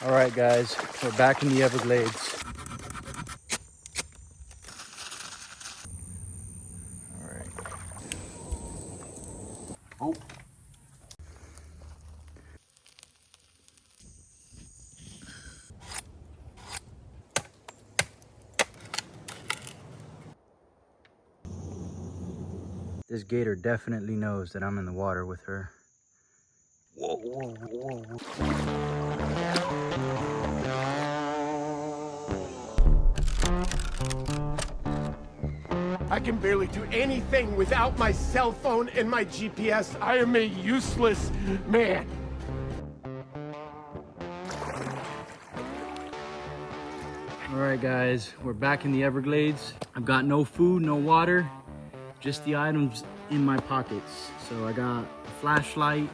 All right, guys, we're back in the Everglades. All right. Oh. This gator definitely knows that I'm in the water with her. Whoa, whoa, whoa, whoa. I can barely do anything without my cell phone and my GPS. I am a useless man. All right, guys, we're back in the Everglades. I've got no food, no water, just the items in my pockets. So I got a flashlight.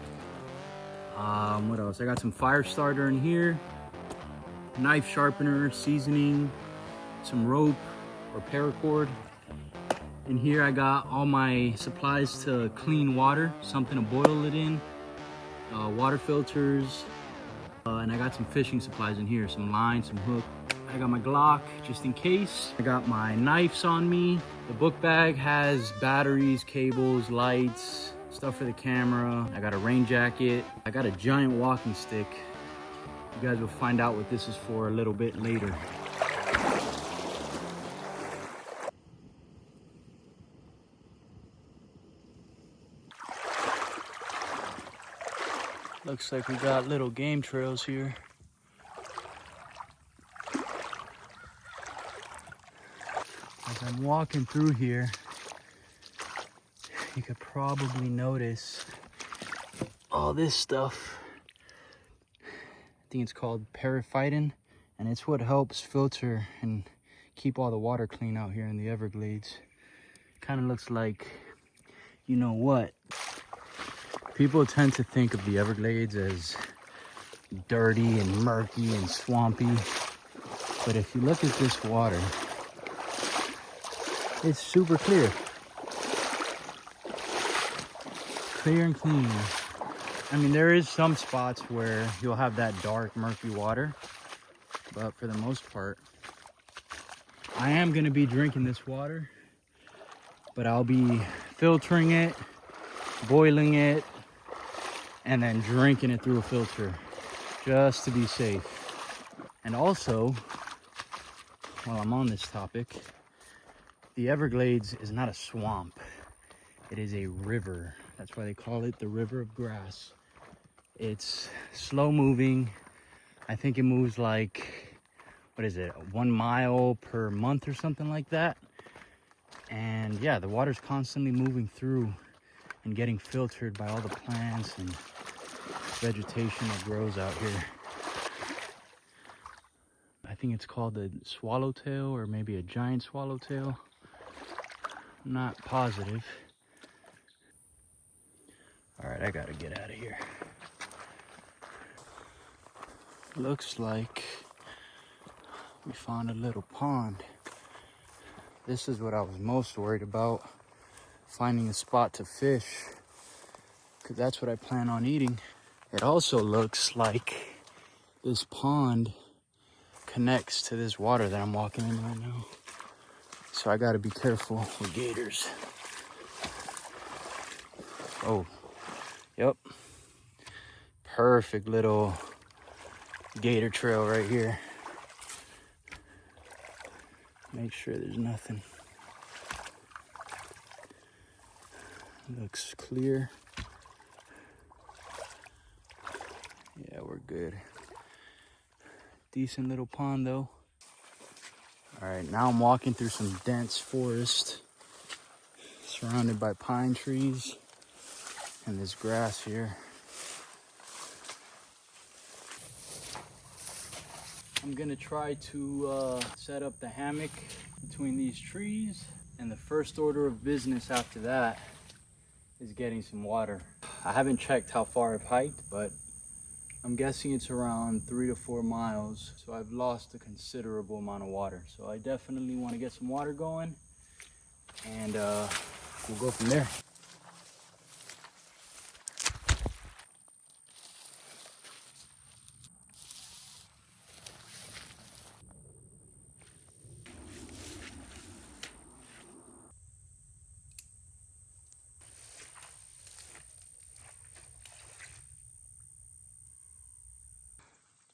What else? I got some fire starter in here, knife sharpener, seasoning, some rope or paracord. In here I got all my supplies to clean water, something to boil it in, water filters, and I got some fishing supplies in here, some line, some hook. I got my Glock just in case. I got my knives on me. The book bag has batteries, cables, lights, stuff for the camera. I got a rain jacket. I got a giant walking stick. You guys will find out what this is for a little bit later. Looks like we got little game trails here. As I'm walking through here, you could probably notice all this stuff. I think it's called periphyton, and it's what helps filter and keep all the water clean out here in the Everglades. Kind of looks like, you know what? People tend to think of the Everglades as dirty and murky and swampy, but if you look at this water, it's super clear. Clear and clean. I mean, there is some spots where you'll have that dark, murky water, but for the most part, I am gonna be drinking this water, but I'll be filtering it, boiling it, and then drinking it through a filter, just to be safe. And also, while I'm on this topic, the Everglades is not a swamp. It is a river. That's why they call it the River of Grass. It's slow moving. I think it moves like, what is it, 1 mile per month or something like that. And yeah, the water's constantly moving through and getting filtered by all the plants and vegetation that grows out here. I think it's called the swallowtail, or maybe a giant swallowtail. I'm not positive. All right, I gotta get out of here. Looks like we found a little pond. This is what I was most worried about, finding a spot to fish, because that's what I plan on eating. It also looks like this pond connects to this water that I'm walking in right now. So I gotta be careful with gators. Oh, yep. Perfect little gator trail right here. Make sure there's nothing. Looks clear. Yeah, we're good. Decent little pond though. All right, now I'm walking through some dense forest, surrounded by pine trees and this grass here. I'm gonna try to set up the hammock between these trees, and the first order of business after that is getting some water. I haven't checked how far I've hiked, but I'm guessing it's around 3 to 4 miles. So I've lost a considerable amount of water. So I definitely want to get some water going, and we'll go from there.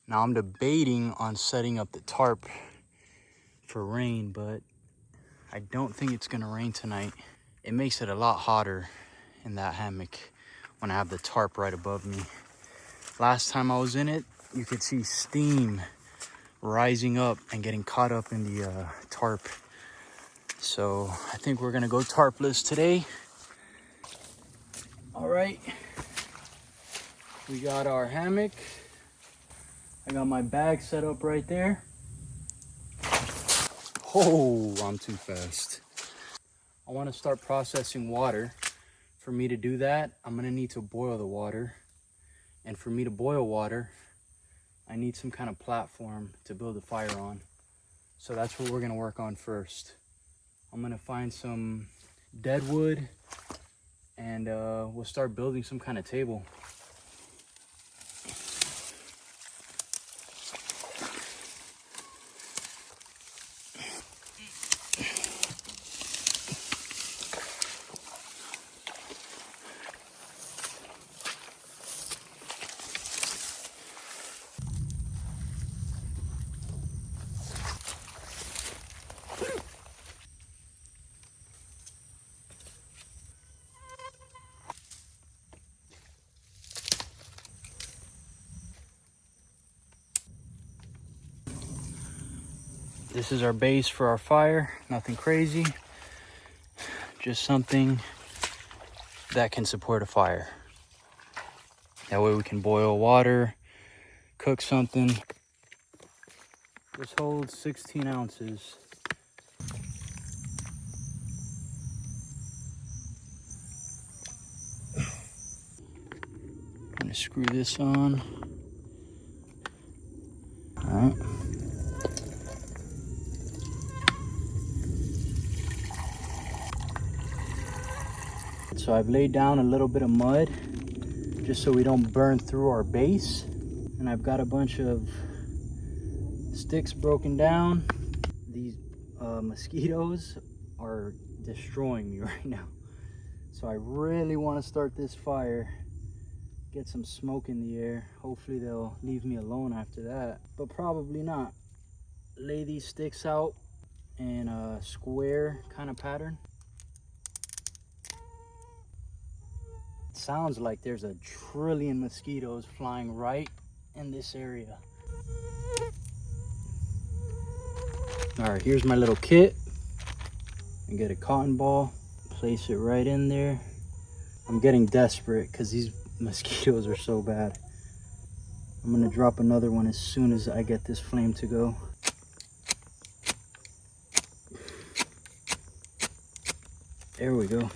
Now I'm debating on setting up the tarp for rain, but I don't think it's gonna rain tonight. It makes it a lot hotter in that hammock when I have the tarp right above me. Last time I was in it, you could see steam rising up and getting caught up in the tarp. So I think we're gonna go tarpless today. All right, we got our hammock. I got my bag set up right there. Oh, I'm too fast. I want to start processing water. For me to do that, I'm gonna need to boil the water. And for me to boil water, I need some kind of platform to build a fire on. So that's what we're gonna work on first. I'm gonna find some dead wood and we'll start building some kind of table. This is our base for our fire, nothing crazy, just something that can support a fire. That way we can boil water, cook something. This holds 16 ounces. I'm gonna screw this on. All right. So I've laid down a little bit of mud just so we don't burn through our base. And I've got a bunch of sticks broken down. These mosquitoes are destroying me right now. So I really want to start this fire, get some smoke in the air. Hopefully they'll leave me alone after that, but probably not. Lay these sticks out in a square kind of pattern. It sounds like there's a trillion mosquitoes flying right in this area. All right, here's my little kit. And get a cotton ball, place it right in there. I'm getting desperate because these mosquitoes are so bad. I'm gonna drop another one as soon as I get this flame to go. There we go.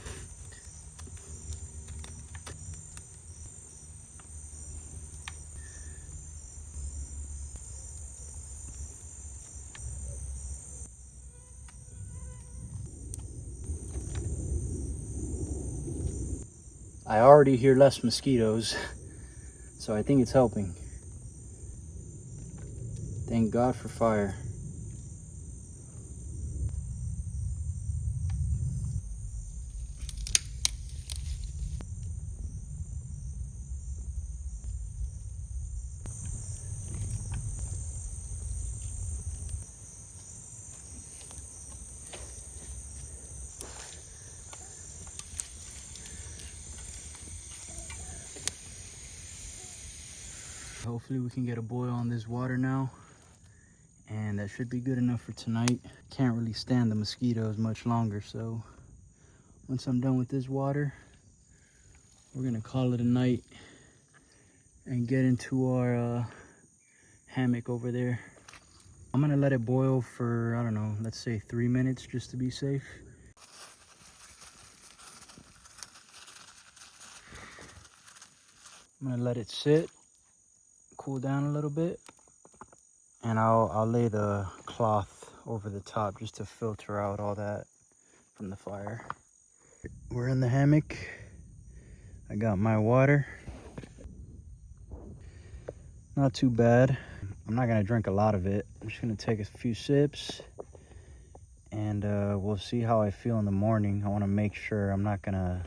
I already hear less mosquitoes, so I think it's helping. Thank God for fire. Hopefully we can get a boil on this water now, and that should be good enough for tonight. Can't really stand the mosquitoes much longer, so once I'm done with this water, we're gonna call it a night and get into our hammock over there. I'm gonna let it boil for, I don't know, let's say 3 minutes just to be safe. I'm gonna let it sit, cool down a little bit, and I'll lay the cloth over the top just to filter out all that from the fire. We're in the hammock. I got my water. Not too bad. I'm not gonna drink a lot of it. I'm just gonna take a few sips and we'll see how I feel in the morning. I wanna make sure I'm not gonna,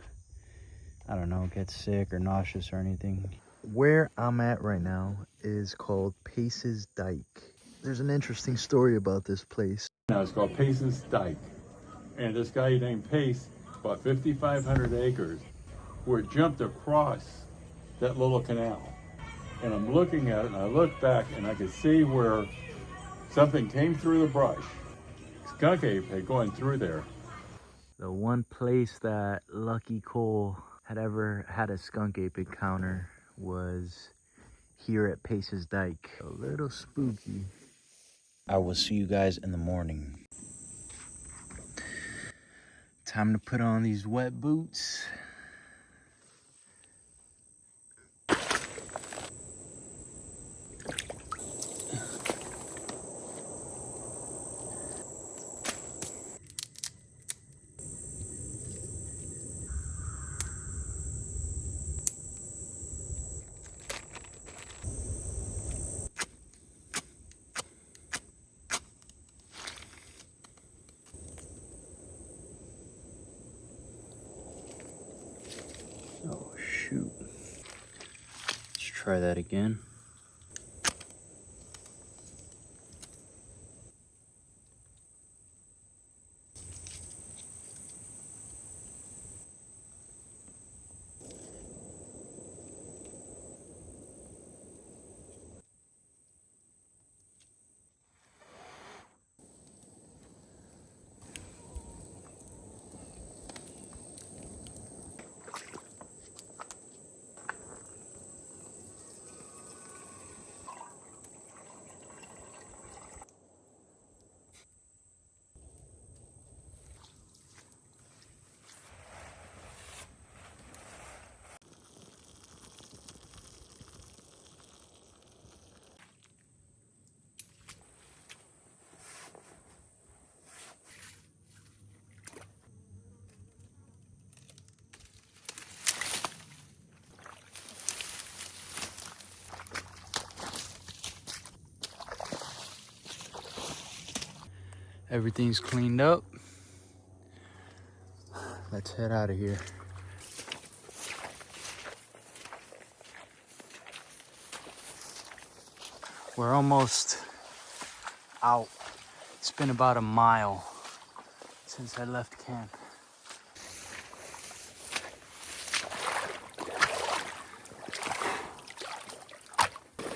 I don't know, get sick or nauseous or anything. Where I'm at right now is called Pace's Dyke. There's an interesting story about this place. Now it's called Pace's Dyke. And this guy named Pace bought 5,500 acres where it jumped across that little canal. And I'm looking at it and I look back and I could see where something came through the brush. Skunk ape had gone through there. The one place that Lucky Cole had ever had a skunk ape encounter was here at Pace's Dyke. A little spooky. I will see you guys in the morning. Time to put on these wet boots. Oh shoot. Let's try that again. Everything's cleaned up. Let's head out of here. We're almost out. It's been about a mile since I left camp.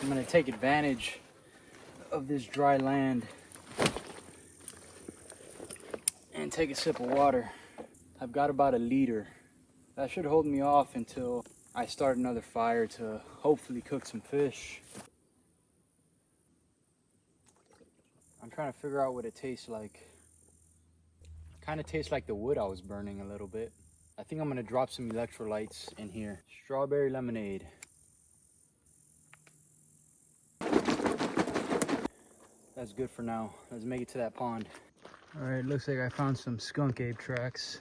I'm gonna take advantage of this dry land and take a sip of water. I've got about a liter. That should hold me off until I start another fire to hopefully cook some fish. I'm trying to figure out what it tastes like. Kind of tastes like the wood I was burning a little bit. I think I'm gonna drop some electrolytes in here. Strawberry lemonade. That's good for now. Let's make it to that pond. All right, looks like I found some skunk ape tracks.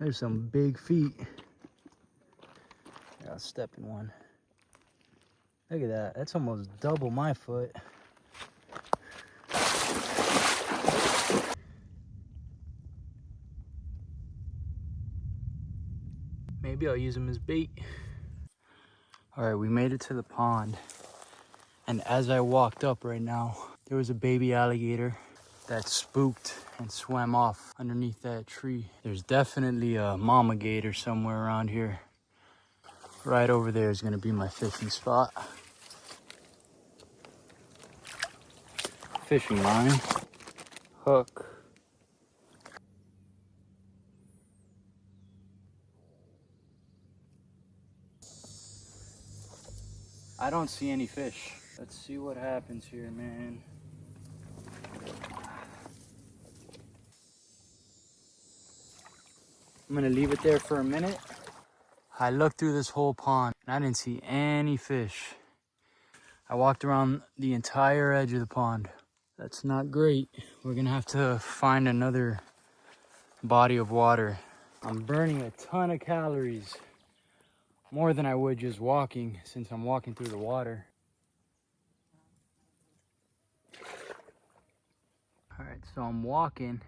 There's some big feet. Yeah, I'll step in one. Look at that. That's almost double my foot. Maybe I'll use them as bait. All right, we made it to the pond. And as I walked up right now, there was a baby alligator that spooked and swam off underneath that tree. There's definitely a mama gator somewhere around here. Right over there is gonna be my fishing spot. Fishing line, hook. I don't see any fish. Let's see what happens here, man. I'm gonna leave it there for a minute. I looked through this whole pond and I didn't see any fish. I walked around the entire edge of the pond. That's not great. We're gonna have to find another body of water. I'm burning a ton of calories. More than I would just walking, since I'm walking through the water. All right, so I'm walking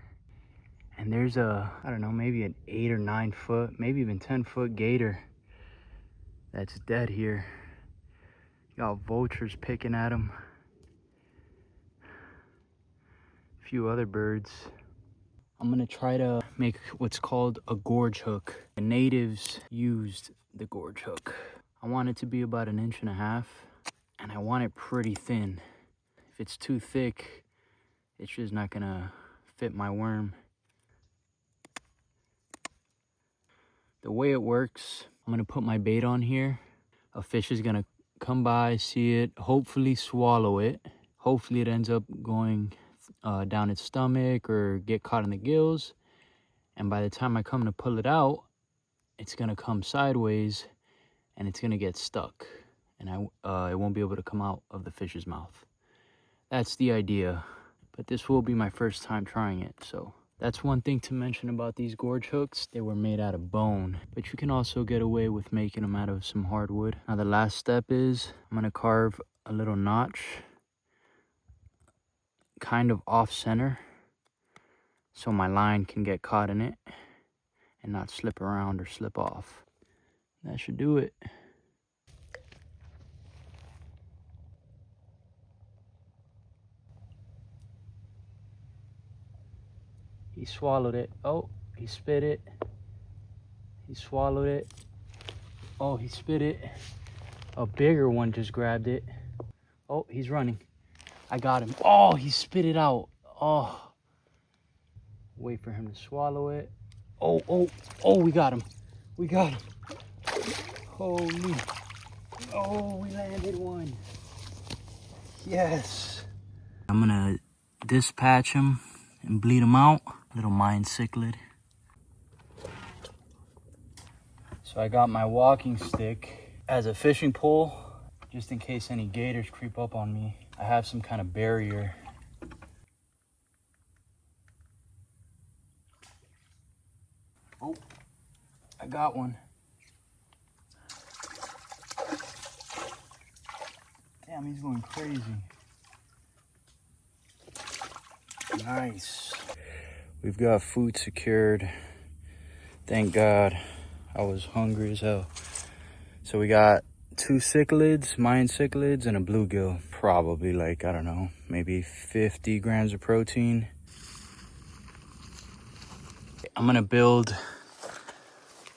and there's a, I don't know, maybe an 8 or 9 foot, maybe even 10 foot gator that's dead here. Got vultures picking at them. A few other birds. I'm gonna try to make what's called a gorge hook. The natives used the gorge hook. I want it to be about 1.5 inches, and I want it pretty thin. If it's too thick, it's just not gonna fit my worm. The way it works, I'm gonna put my bait on here. A fish is gonna come by, see it, hopefully swallow it. Hopefully it ends up going down its stomach or get caught in the gills. And by the time I come to pull it out, it's gonna come sideways and it's gonna get stuck. And it won't be able to come out of the fish's mouth. That's the idea. But this will be my first time trying it, so. That's one thing to mention about these gorge hooks. They were made out of bone, but you can also get away with making them out of some hardwood. Now the last step is I'm gonna carve a little notch kind of off center so my line can get caught in it and not slip around or slip off. That should do it. He swallowed it. Oh, he spit it. He swallowed it. Oh, he spit it. A bigger one just grabbed it. Oh, he's running. I got him. Oh, he spit it out. Oh. Wait for him to swallow it. Oh, we got him. We got him. Holy. Oh, we landed one. Yes. I'm gonna dispatch him and bleed him out. Little mine cichlid. So I got my walking stick as a fishing pole, just in case any gators creep up on me. I have some kind of barrier. Oh, I got one. Damn, he's going crazy. Nice. We've got food secured. Thank God. I was hungry as hell. So we got 2 cichlids, mine cichlids, and a bluegill. Probably like, I don't know, maybe 50 grams of protein. I'm gonna build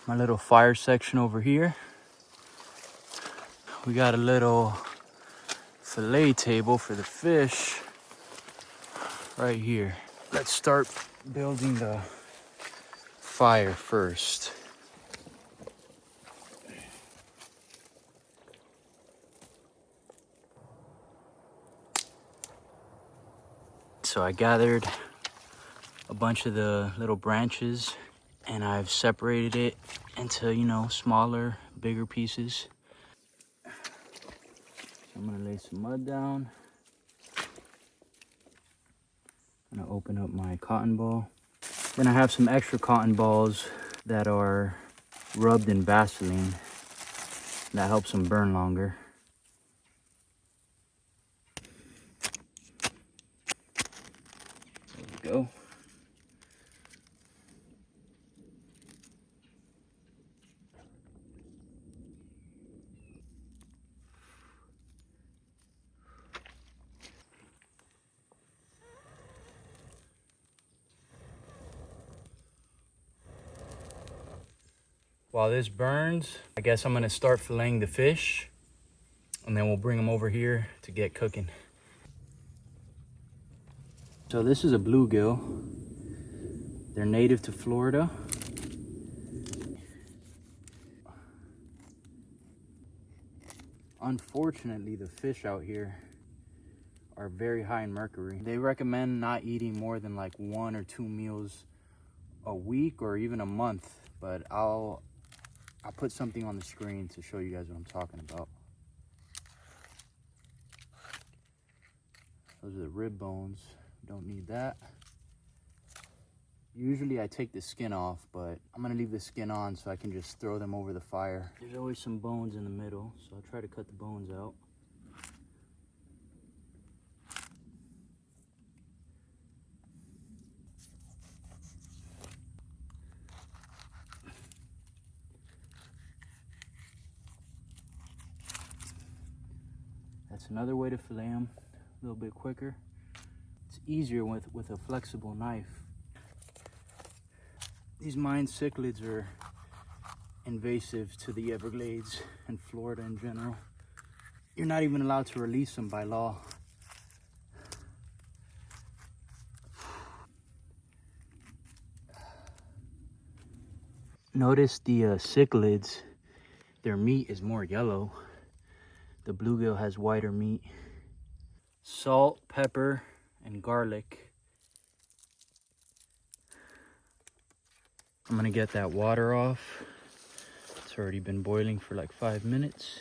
my little fire section over here. We got a little fillet table for the fish right here. Let's start building the fire first. So I gathered a bunch of the little branches and I've separated it into, you know, smaller, bigger pieces. I'm gonna lay some mud down. I'm gonna open up my cotton ball. Then I have some extra cotton balls that are rubbed in Vaseline. That helps them burn longer. There we go. While this burns, I guess I'm gonna start filleting the fish and then we'll bring them over here to get cooking. So this is a bluegill. They're native to Florida. Unfortunately, the fish out here are very high in mercury. They recommend not eating more than like 1 or 2 meals a week or even a month, but I'll put something on the screen to show you guys what I'm talking about. Those are the rib bones. Don't need that. Usually I take the skin off, but I'm gonna leave the skin on so I can just throw them over the fire. There's always some bones in the middle, so I'll try to cut the bones out. That's another way to fillet them, a little bit quicker. It's easier with a flexible knife. These mine cichlids are invasive to the Everglades and Florida in general. You're not even allowed to release them by law. Notice the cichlids, their meat is more yellow. The bluegill has whiter meat. Salt, pepper, and garlic. I'm gonna get that water off. It's already been boiling for like 5 minutes.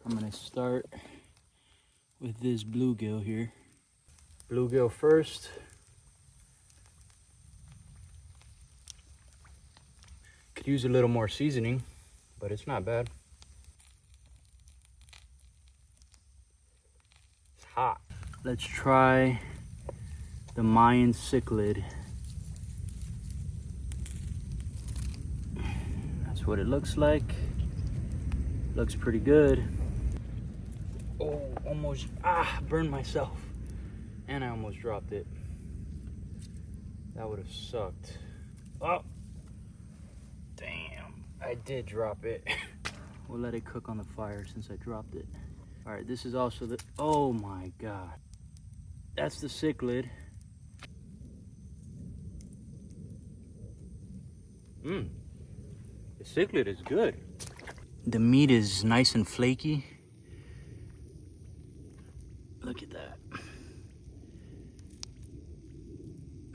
I'm gonna start with this bluegill here. Bluegill first. Could use a little more seasoning, but it's not bad. It's hot. Let's try the Mayan cichlid. That's what it looks like. Looks pretty good. Oh, almost, burned myself. And I almost dropped it. That would have sucked. Oh, damn, I did drop it. We'll let it cook on the fire since I dropped it. All right, this is also the, oh my God. That's the cichlid. The cichlid is good. The meat is nice and flaky. Look at that.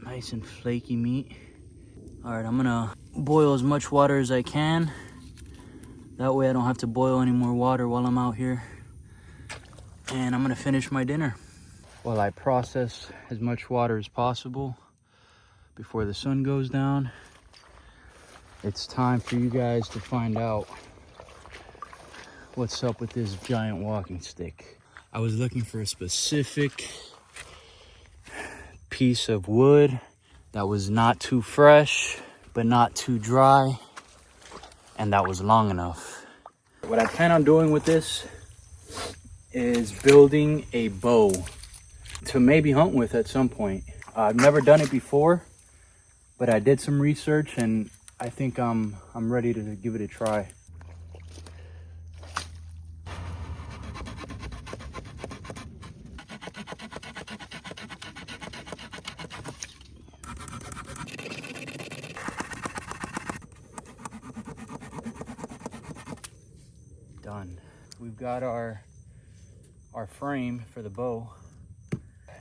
Nice and flaky meat. All right, I'm gonna boil as much water as I can. That way I don't have to boil any more water while I'm out here. And I'm gonna finish my dinner. While I process as much water as possible before the sun goes down, it's time for you guys to find out what's up with this giant walking stick. I was looking for a specific piece of wood that was not too fresh, but not too dry, and that was long enough. What I plan on doing with this is building a bow to maybe hunt with at some point. I've never done it before, but I did some research and I think I'm ready to give it a try. Done. We've got our frame for the bow.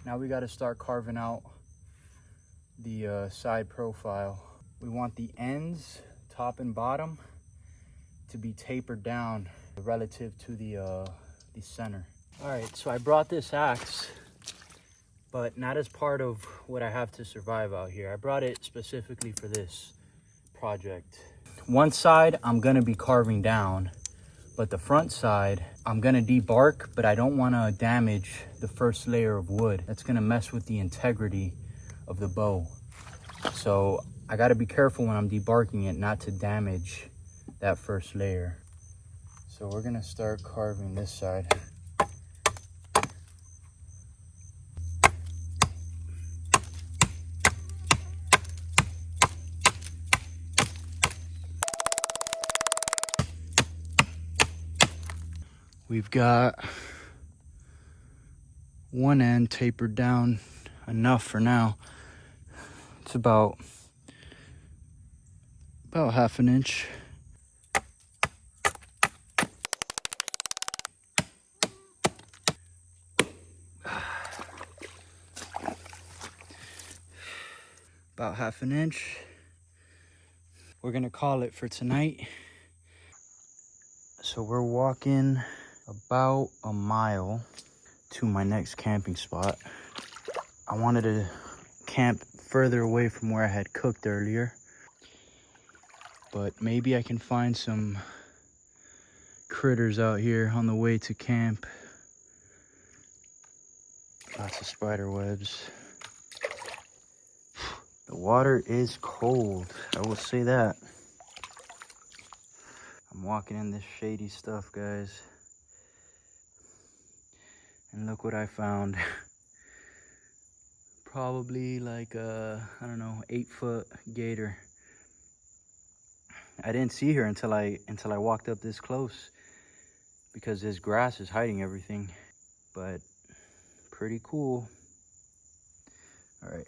Now we got to start carving out the side profile. We want the ends, top and bottom, to be tapered down relative to the center. All right, so I brought this axe, but not as part of what I have to survive out here. I brought it specifically for this project. One side I'm gonna be carving down, but the front side I'm gonna debark, but I don't wanna damage the first layer of wood. That's gonna mess with the integrity of the bow. So I gotta be careful when I'm debarking it not to damage that first layer. So we're gonna start carving this side. We've got one end tapered down enough for now. It's about half an inch. About half an inch. We're gonna call it for tonight. So we're walking about a mile to my next camping spot. I wanted to camp further away from where I had cooked earlier. but maybe I can find some critters out here on the way to camp. Lots of spider webs. The water is cold, I will say that. I'm walking in this shady stuff, guys. And look what I found. Probably like a, I don't know, 8-foot gator. I didn't see her until I walked up this close because this grass is hiding everything. But pretty cool. All right.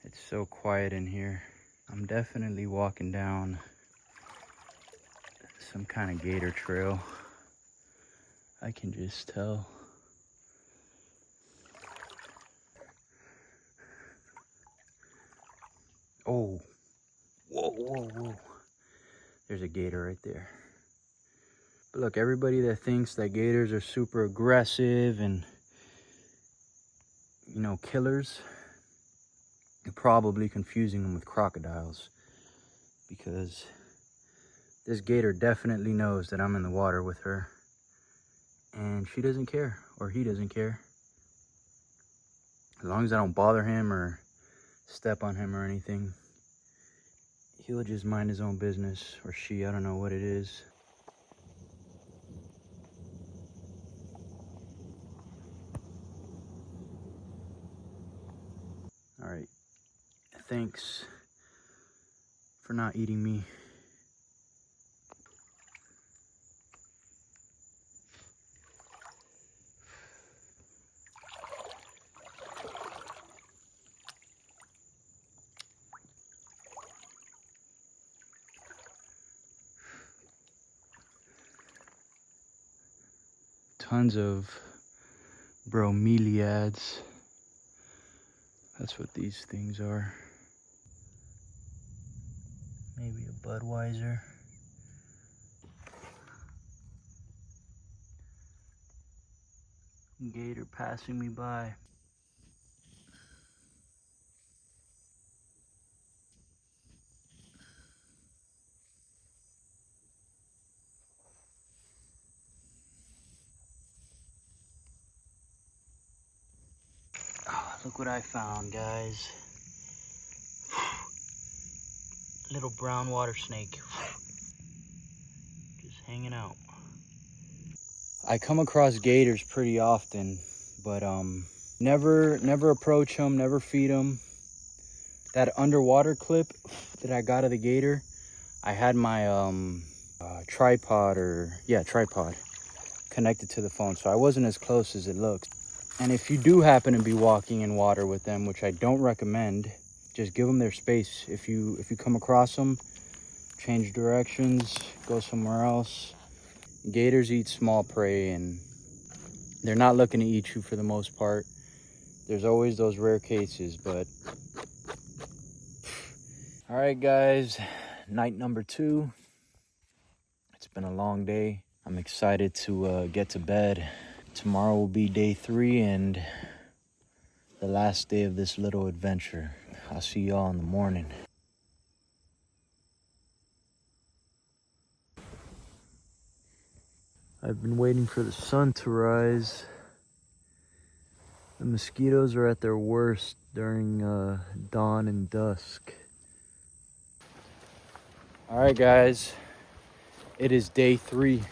It's so quiet in here. I'm definitely walking down some kind of gator trail. I can just tell. Oh, whoa, whoa, whoa. There's a gator right there. But look, everybody that thinks that gators are super aggressive and, you know, killers, you're probably confusing them with crocodiles, because this gator definitely knows that I'm in the water with her, and she doesn't care, or he doesn't care. As long as I don't bother him or step on him or anything, he'll just mind his own business, or she, I don't know what it is. All right, thanks for not eating me. Tons of bromeliads. That's what these things are. Maybe a Budweiser. Gator passing me by. Oh, look what I found, guys. Little brown water snake. Just hanging out. I come across gators pretty often, but never approach them, never feed them. That underwater clip that I got of the gator, I had my tripod connected to the phone, so I wasn't as close as it looks. And if you do happen to be walking in water with them, which I don't recommend, just give them their space. If you come across them, change directions, go somewhere else. Gators eat small prey, and they're not looking to eat you for the most part. There's always those rare cases, but... All right, guys, night number 2. It's been a long day. I'm excited to get to bed. Tomorrow will be day 3 and the last day of this little adventure. I'll see y'all in the morning. I've been waiting for the sun to rise. The mosquitoes are at their worst during dawn and dusk. All right, guys, it is day 3.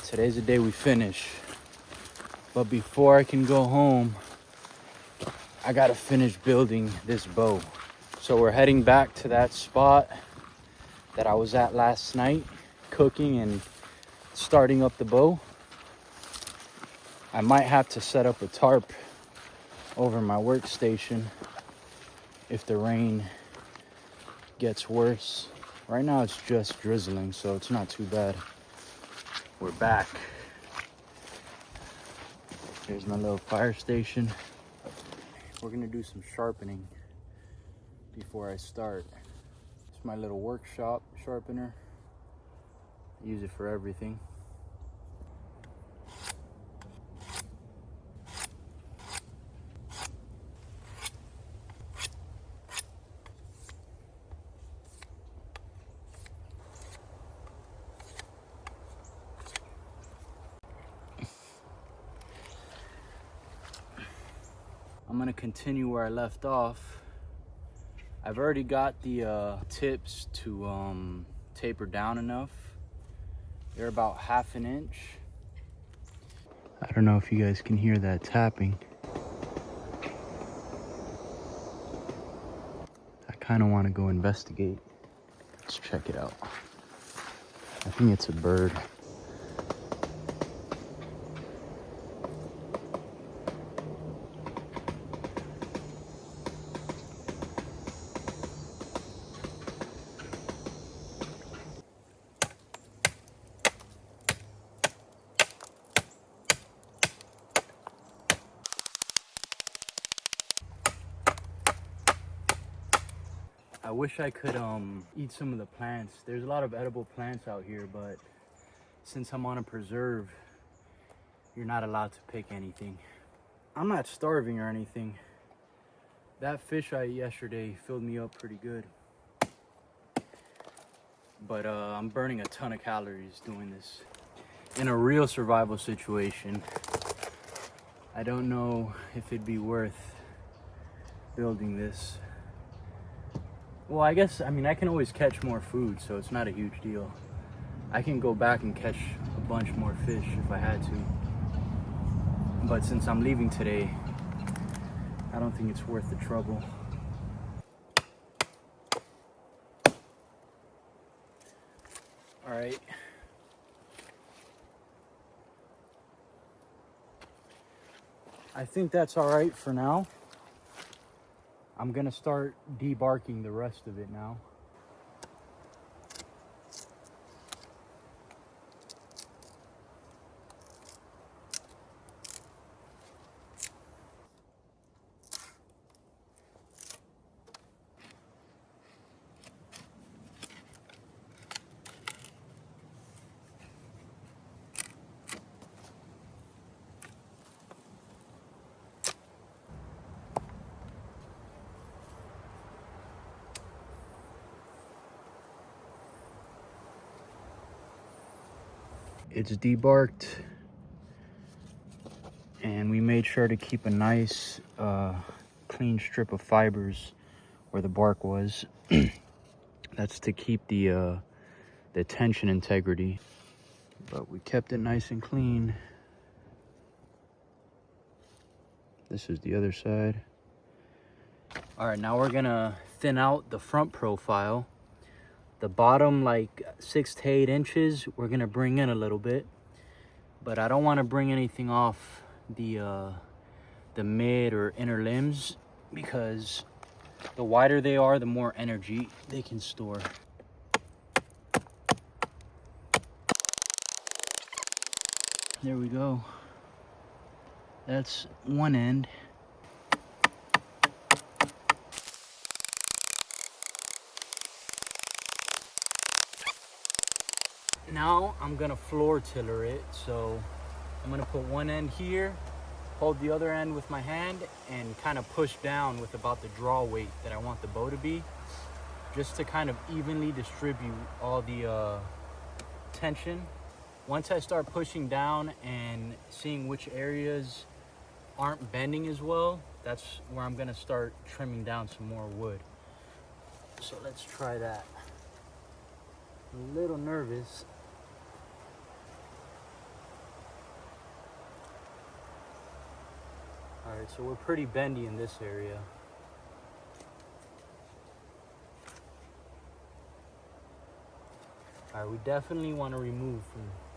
Today's the day we finish. But before I can go home, I gotta finish building this bow. So we're heading back to that spot that I was at last night, cooking and starting up the bow. I might have to set up a tarp over my workstation if the rain gets worse. Right now it's just drizzling, so it's not too bad. We're back. Here's my little fire station. We're gonna do some sharpening before I start. It's my little workshop sharpener. I use it for everything. I'm gonna continue where I left off. I've already got the tips to taper down enough. They're about 1/2 inch. I don't know if you guys can hear that tapping. I kind of want to go investigate. Let's check it out. I think it's a bird. I wish I could eat some of the plants. There's a lot of edible plants out here, but since I'm on a preserve, you're not allowed to pick anything. I'm not starving or anything. That fish I ate yesterday filled me up pretty good. But I'm burning a ton of calories doing this. In a real survival situation, I don't know if it'd be worth building this. Well, I guess, I mean, I can always catch more food, so it's not a huge deal. I can go back and catch a bunch more fish if I had to. But since I'm leaving today, I don't think it's worth the trouble. All right. I think that's all right for now. I'm gonna start debarking the rest of it now. It's debarked, and we made sure to keep a nice clean strip of fibers where the bark was. That's to keep the tension integrity, but we kept it nice and clean. This is the other side. All right, now we're gonna thin out the front profile. The bottom, like 6 to 8 inches, we're gonna bring in a little bit, but I don't want to bring anything off the mid or inner limbs, because the wider they are, the more energy they can store. There we go. That's one end. Now I'm gonna floor tiller it. So I'm gonna put one end here, hold the other end with my hand, and kind of push down with about the draw weight that I want the bow to be, just to kind of evenly distribute all the tension. Once I start pushing down and seeing which areas aren't bending as well, that's where I'm gonna start trimming down some more wood. So let's try that. A little nervous. All right, so we're pretty bendy in this area. All right, we definitely want to remove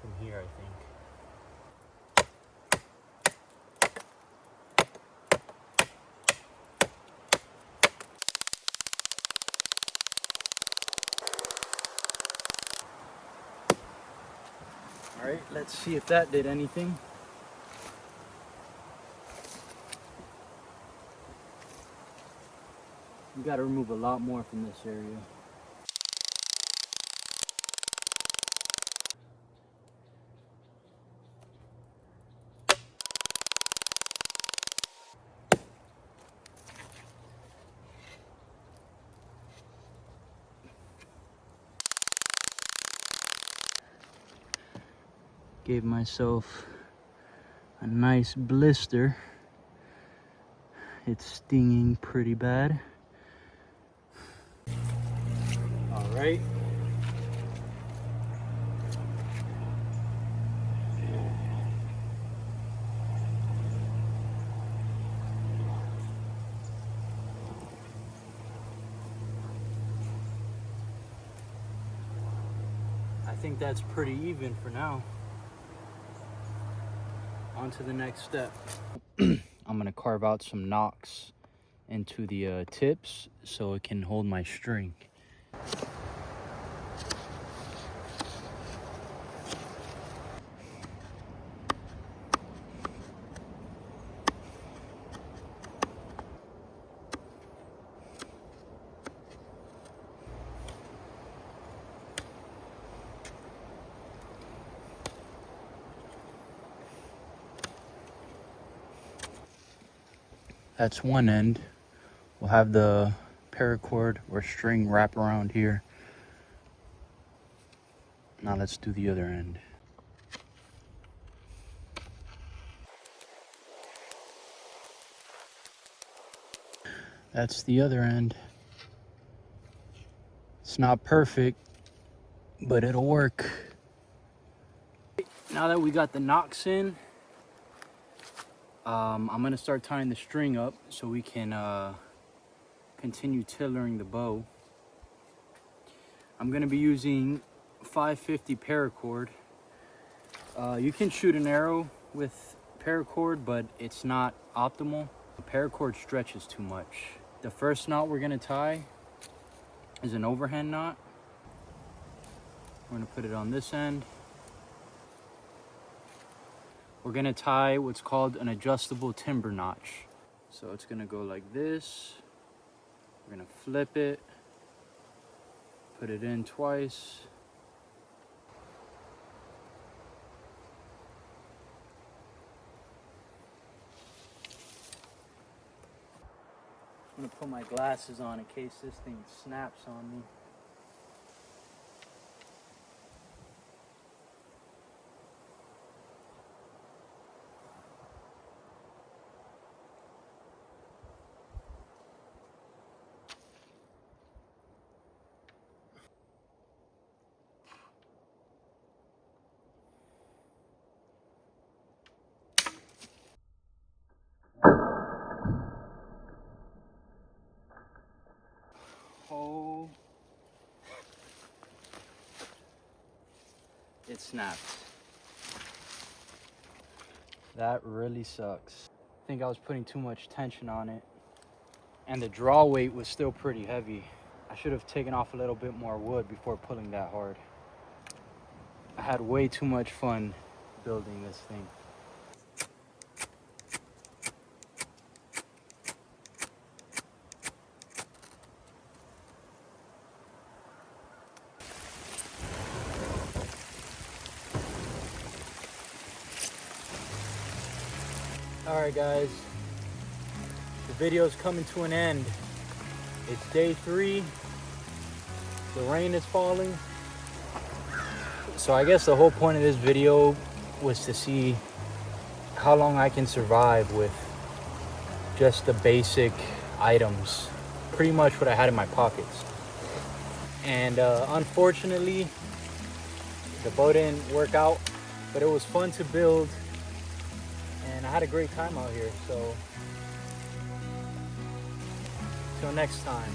from here, I think. All right, let's see if that did anything. We got to remove a lot more from this area. Gave myself a nice blister. It's stinging pretty bad. All right. I think that's pretty even for now. On to the next step. I'm gonna carve out some nocks into the tips so it can hold my string. That's one end. We'll have the paracord or string wrap around here. Now let's do the other end. That's the other end. It's not perfect, but it'll work. Now that we got the nocks in, I'm gonna start tying the string up so we can continue tailoring the bow. I'm gonna be using 550 paracord. You can shoot an arrow with paracord, but it's not optimal. The paracord stretches too much. The first knot we're gonna tie is an overhand knot. We're gonna put it on this end. We're gonna tie what's called an adjustable timber notch. So it's gonna go like this. We're gonna flip it, put it in twice. I'm gonna put my glasses on in case this thing snaps on me. Oh, it snapped. That really sucks. I think I was putting too much tension on it, and the draw weight was still pretty heavy. I should have taken off a little bit more wood before pulling that hard. I had way too much fun building this thing. Alright guys, the video's coming to an end. It's day 3, the rain is falling. So I guess the whole point of this video was to see how long I can survive with just the basic items. Pretty much what I had in my pockets. And unfortunately, the bow didn't work out, but it was fun to build. And I had a great time out here, so till next time.